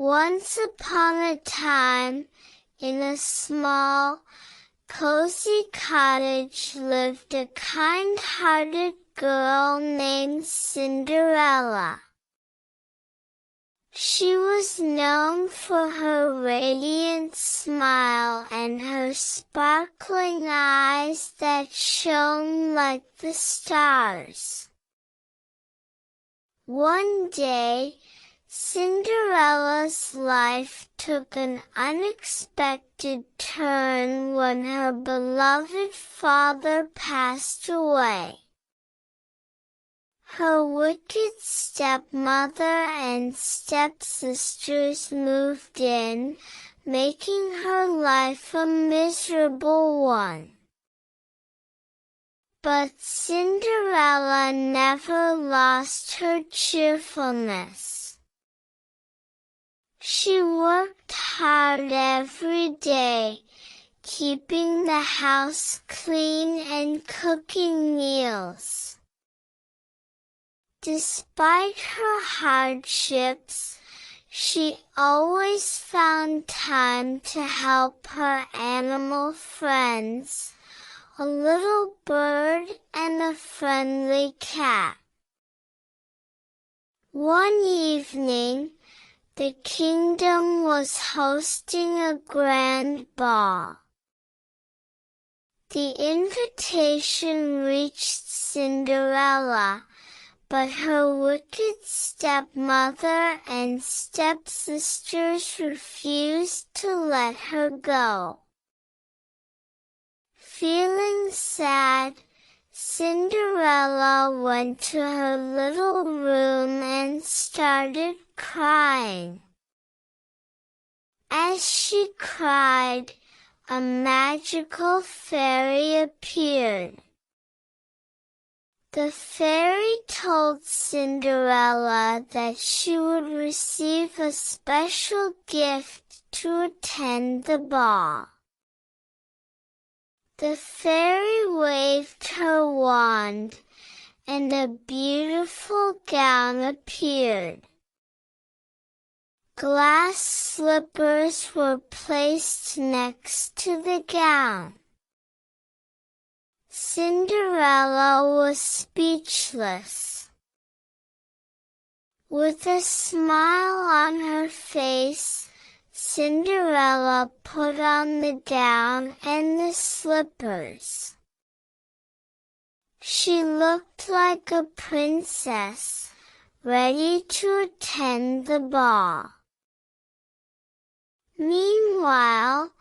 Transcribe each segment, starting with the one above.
Once upon a time, in a small, cozy cottage lived a kind-hearted girl named Cinderella. She was known for her radiant smile and her sparkling eyes that shone like the stars. One day, Cinderella's life took an unexpected turn when her beloved father passed away. Her wicked stepmother and stepsisters moved in, making her life a miserable one. But Cinderella never lost her cheerfulness. She worked hard every day, keeping the house clean and cooking meals. Despite her hardships, she always found time to help her animal friends, a little bird and a friendly cat. One evening, the kingdom was hosting a grand ball. The invitation reached Cinderella, but her wicked stepmother and stepsisters refused to let her go. Feeling sad, Cinderella went to her little room and started crying. As she cried, a magical fairy appeared. The fairy told Cinderella that she would receive a special gift to attend the ball. The fairy waved her wand, and a beautiful gown appeared. Glass slippers were placed next to the gown. Cinderella was speechless. With a smile on her face, Cinderella put on the gown and the slippers. She looked like a princess, ready to attend the ball. Meanwhile,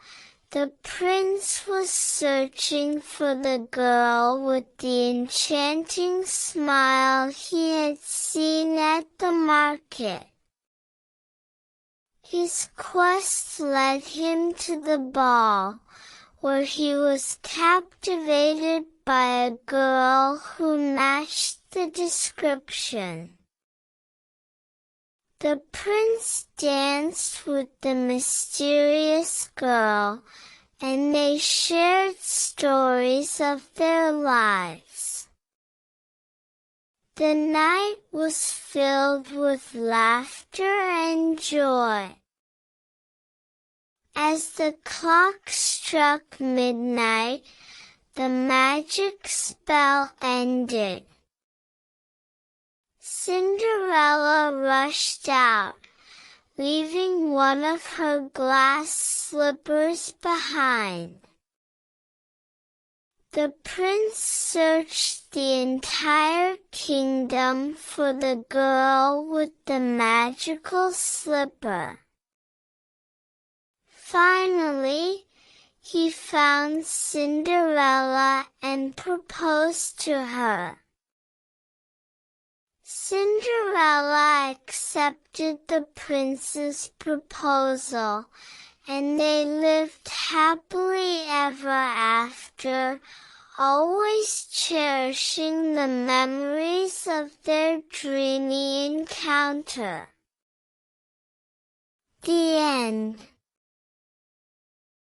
the prince was searching for the girl with the enchanting smile he had seen at the market. His quest led him to the ball, where he was captivated by a girl who matched the description. The prince danced with the mysterious girl, and they shared stories of their lives. The night was filled with laughter and joy. As the clock struck midnight, the magic spell ended. Cinderella rushed out, leaving one of her glass slippers behind. The prince searched the entire kingdom for the girl with the magical slipper. Finally, he found Cinderella and proposed to her. Cinderella accepted the prince's proposal, and they lived happily ever after, always cherishing the memories of their dreamy encounter. The end.